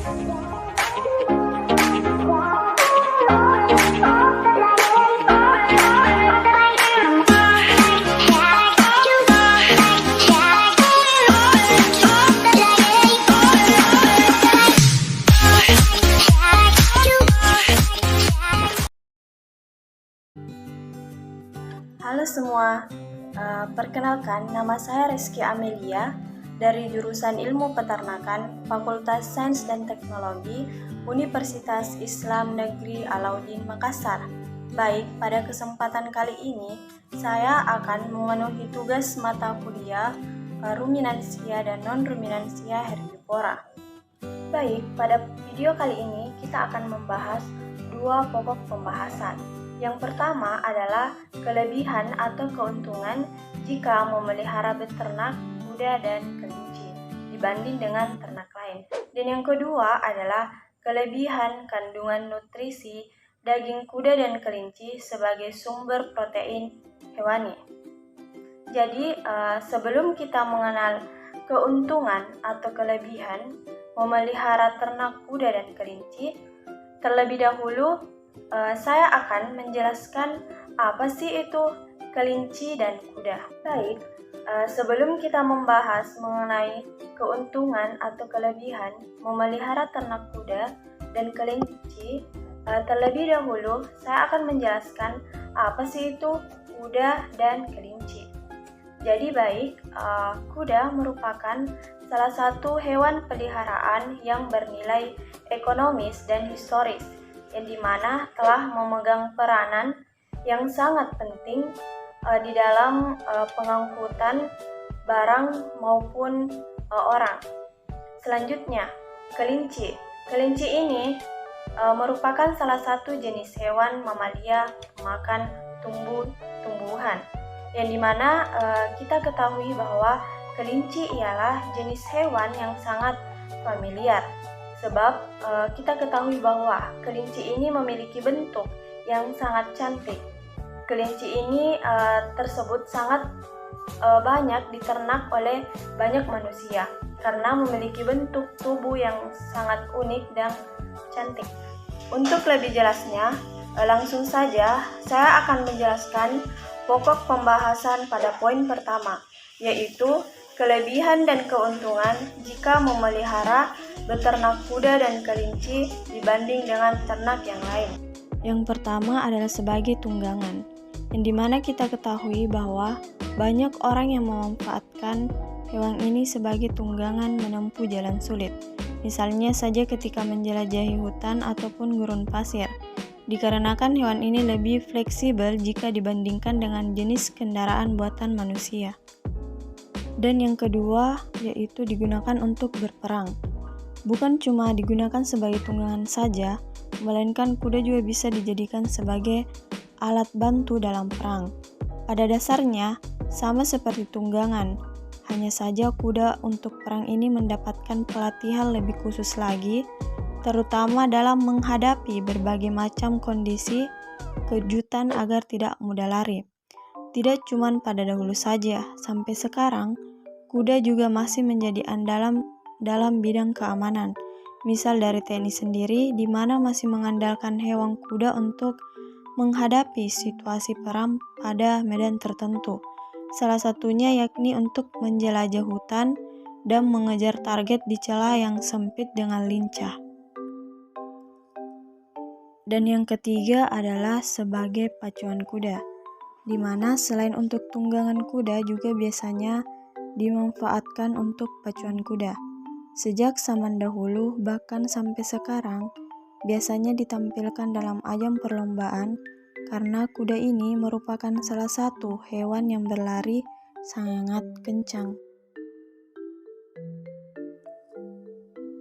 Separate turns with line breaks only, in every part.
Halo semua, perkenalkan nama saya Rizky Amelia dari jurusan Ilmu Peternakan Fakultas Sains dan Teknologi Universitas Islam Negeri Alauddin Makassar. Baik, pada kesempatan kali ini saya akan memenuhi tugas mata kuliah ruminansia dan non-ruminansia herbivora. Baik, pada video kali ini kita akan membahas dua pokok pembahasan. Yang pertama adalah kelebihan atau keuntungan jika memelihara beternak kuda dan kelinci dibanding dengan ternak lain. Dan yang kedua adalah kelebihan kandungan nutrisi daging kuda dan kelinci sebagai sumber protein hewani. Jadi sebelum kita mengenal keuntungan atau kelebihan memelihara ternak kuda dan kelinci, terlebih dahulu saya akan menjelaskan apa sih itu kelinci dan kuda. Baik, sebelum kita membahas mengenai keuntungan atau kelebihan memelihara ternak kuda dan kelinci, terlebih dahulu saya akan menjelaskan apa sih itu kuda dan kelinci. Jadi baik, kuda merupakan salah satu hewan peliharaan yang bernilai ekonomis dan historis, yang dimana telah memegang peranan yang sangat penting di dalam pengangkutan barang maupun orang. Selanjutnya, kelinci. Kelinci ini merupakan salah satu jenis hewan mamalia pemakan tumbuhan, yang dimana kita ketahui bahwa kelinci ialah jenis hewan yang sangat familiar. Sebab kita ketahui bahwa kelinci ini memiliki bentuk yang sangat cantik. Kelinci ini tersebut sangat banyak diternak oleh banyak manusia karena memiliki bentuk tubuh yang sangat unik dan cantik. Untuk lebih jelasnya, langsung saja saya akan menjelaskan pokok pembahasan pada poin pertama, yaitu kelebihan dan keuntungan jika memelihara beternak kuda dan kelinci dibanding dengan ternak yang lain. Yang pertama adalah sebagai tunggangan, yang dimana kita ketahui bahwa banyak orang yang memanfaatkan hewan ini sebagai tunggangan menempuh jalan sulit. Misalnya saja ketika menjelajahi hutan ataupun gurun pasir, dikarenakan hewan ini lebih fleksibel jika dibandingkan dengan jenis kendaraan buatan manusia. Dan yang kedua yaitu digunakan untuk berperang. Bukan cuma digunakan sebagai tunggangan saja, melainkan kuda juga bisa dijadikan sebagai alat bantu dalam perang. Pada dasarnya, sama seperti tunggangan, hanya saja kuda untuk perang ini mendapatkan pelatihan lebih khusus lagi, terutama dalam menghadapi berbagai macam kondisi kejutan agar tidak mudah lari. Tidak cuma pada dahulu saja, sampai sekarang, kuda juga masih menjadi andalan dalam bidang keamanan. Misal dari TNI sendiri, di mana masih mengandalkan hewan kuda untuk menghadapi situasi perang pada medan tertentu. Salah satunya yakni untuk menjelajah hutan dan mengejar target di celah yang sempit dengan lincah. Dan yang ketiga adalah sebagai pacuan kuda, di mana selain untuk tunggangan kuda juga biasanya dimanfaatkan untuk pacuan kuda. Sejak zaman dahulu bahkan sampai sekarang biasanya ditampilkan dalam ajang perlombaan karena kuda ini merupakan salah satu hewan yang berlari sangat kencang.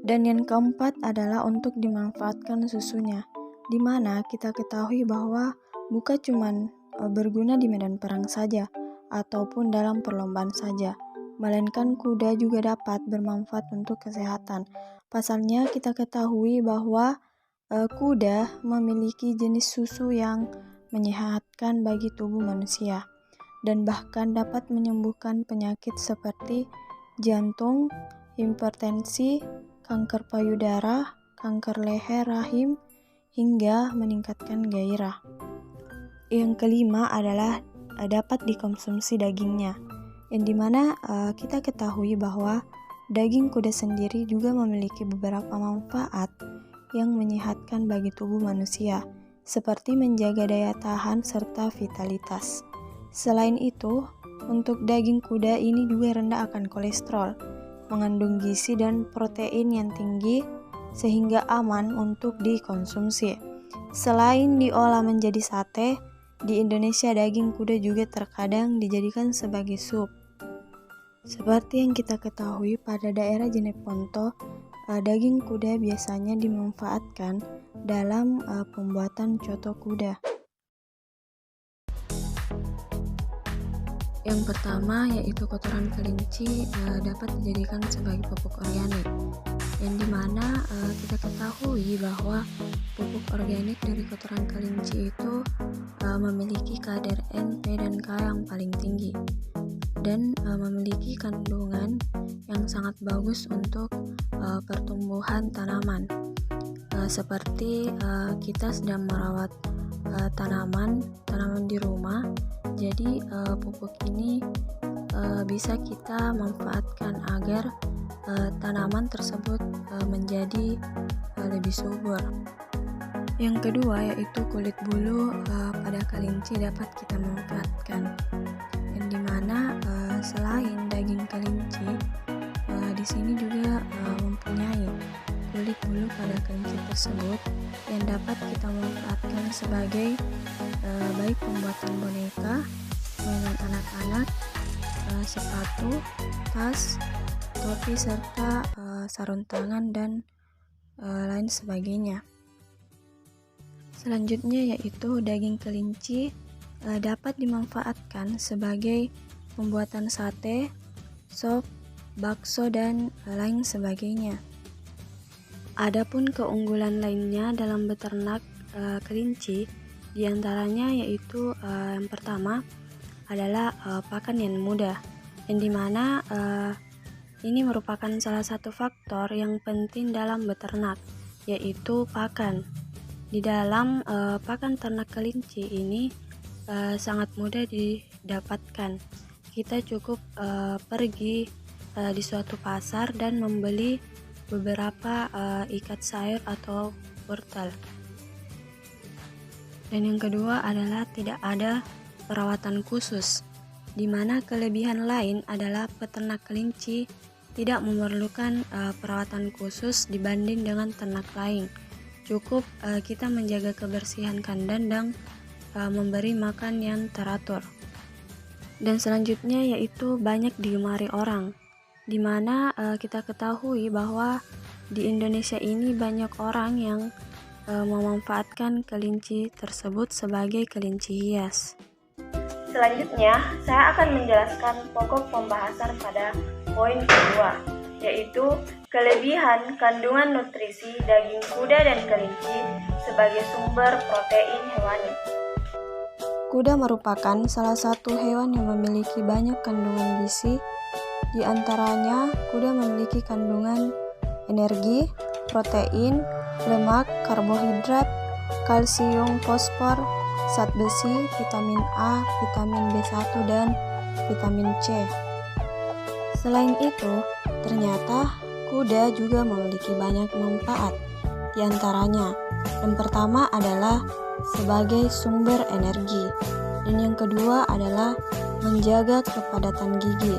Dan yang keempat adalah untuk dimanfaatkan susunya, di mana kita ketahui bahwa bukan cuma berguna di medan perang saja ataupun dalam perlombaan saja, melainkan kuda juga dapat bermanfaat untuk kesehatan. Pasalnya kita ketahui bahwa kuda memiliki jenis susu yang menyehatkan bagi tubuh manusia dan bahkan dapat menyembuhkan penyakit seperti jantung, hipertensi, kanker payudara, kanker leher rahim, hingga meningkatkan gairah. Yang kelima adalah dapat dikonsumsi dagingnya, yang dimana kita ketahui bahwa daging kuda sendiri juga memiliki beberapa manfaat yang menyehatkan bagi tubuh manusia, seperti menjaga daya tahan serta vitalitas. Selain itu, untuk daging kuda ini juga rendah akan kolesterol, mengandung gizi dan protein yang tinggi sehingga aman untuk dikonsumsi. Selain diolah menjadi sate, di Indonesia daging kuda juga terkadang dijadikan sebagai sup. Seperti yang kita ketahui pada daerah Jeneponto, daging kuda biasanya dimanfaatkan dalam pembuatan coto kuda. Yang pertama yaitu kotoran kelinci dapat dijadikan sebagai pupuk organik, yang dimana kita ketahui bahwa pupuk organik dari kotoran kelinci itu memiliki kadar N, P, dan K yang paling tinggi dan memiliki kandungan yang sangat bagus untuk pertumbuhan tanaman. Seperti kita sedang merawat tanaman di rumah, jadi pupuk ini bisa kita manfaatkan agar tanaman tersebut menjadi lebih subur. Yang kedua yaitu kulit bulu pada kelinci dapat kita manfaatkan, yang dimana selain daging kelinci, di sini juga mempunyai kulit bulu pada kelinci tersebut yang dapat kita manfaatkan sebagai baik pembuatan boneka, mainan anak-anak, sepatu, tas, topi, serta sarung tangan dan lain sebagainya. Selanjutnya yaitu daging kelinci dapat dimanfaatkan sebagai pembuatan sate, sop, bakso, dan lain sebagainya. Adapun keunggulan lainnya dalam beternak kelinci, diantaranya yaitu yang pertama adalah pakan yang mudah, yang dimana ini merupakan salah satu faktor yang penting dalam beternak, yaitu pakan. Di dalam pakan ternak kelinci ini sangat mudah didapatkan. Kita cukup pergi di suatu pasar dan membeli beberapa ikat sayur atau wortel. Dan yang kedua adalah tidak ada perawatan khusus, di mana kelebihan lain adalah peternak kelinci tidak memerlukan perawatan khusus dibanding dengan ternak lain. Cukup kita menjaga kebersihan kandang dan memberi makan yang teratur. Dan selanjutnya yaitu banyak digemari orang, di mana kita ketahui bahwa di Indonesia ini banyak orang yang memanfaatkan kelinci tersebut sebagai kelinci hias. Selanjutnya, saya akan menjelaskan pokok pembahasan pada poin kedua, yaitu kelebihan kandungan nutrisi daging kuda dan kelinci sebagai sumber protein hewani. Kuda merupakan salah satu hewan yang memiliki banyak kandungan gizi. Di antaranya, kuda memiliki kandungan energi, protein, lemak, karbohidrat, kalsium, fosfor, zat besi, vitamin A, vitamin B1, dan vitamin C. Selain itu, ternyata kuda juga memiliki banyak manfaat. Di antaranya, yang pertama adalah sebagai sumber energi, dan yang kedua adalah menjaga kepadatan gigi.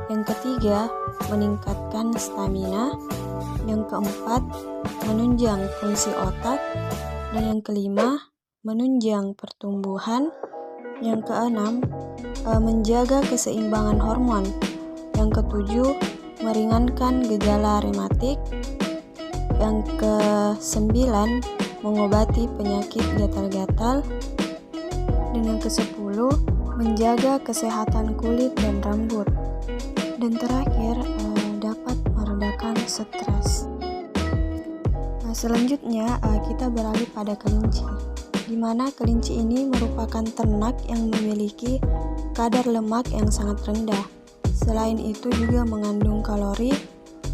Yang ketiga, meningkatkan stamina. Yang keempat, menunjang fungsi otak. Dan yang kelima, menunjang pertumbuhan. Yang keenam, menjaga keseimbangan hormon. Yang ketujuh, meringankan gejala rematik. Yang kesembilan, mengobati penyakit gatal-gatal. Dan yang kesepuluh, menjaga kesehatan kulit dan rambut. Dan terakhir, dapat meredakan stres. Selanjutnya kita beralih pada kelinci, di mana kelinci ini merupakan ternak yang memiliki kadar lemak yang sangat rendah. Selain itu juga mengandung kalori,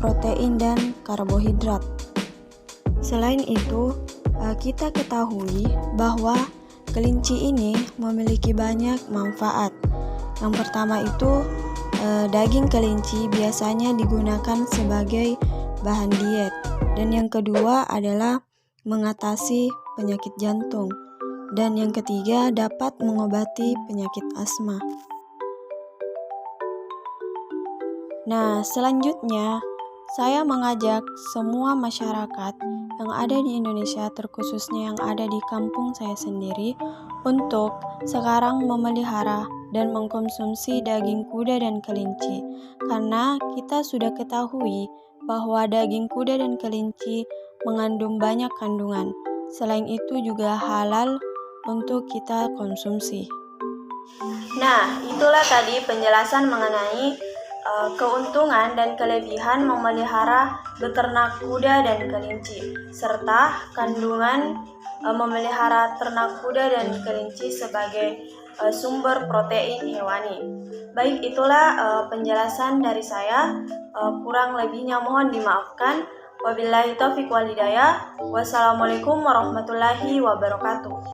protein dan karbohidrat. Selain itu, kita ketahui bahwa kelinci ini memiliki banyak manfaat. Yang pertama itu, daging kelinci biasanya digunakan sebagai bahan diet. Dan yang kedua adalah mengatasi penyakit jantung. Dan yang ketiga dapat mengobati penyakit asma. Nah, selanjutnya saya mengajak semua masyarakat yang ada di Indonesia, terkhususnya yang ada di kampung saya sendiri, untuk sekarang memelihara dan mengkonsumsi daging kuda dan kelinci. Karena kita sudah ketahui bahwa daging kuda dan kelinci mengandung banyak kandungan. Selain itu juga halal untuk kita konsumsi. Nah, itulah tadi penjelasan mengenai keuntungan dan kelebihan memelihara beternak kuda dan kelinci, serta kandungan memelihara ternak kuda dan kelinci sebagai sumber protein hewani. Baik, itulah penjelasan dari saya. Kurang lebihnya mohon dimaafkan. Wabillahi taufiq wal hidayah. Wassalamualaikum warahmatullahi wabarakatuh.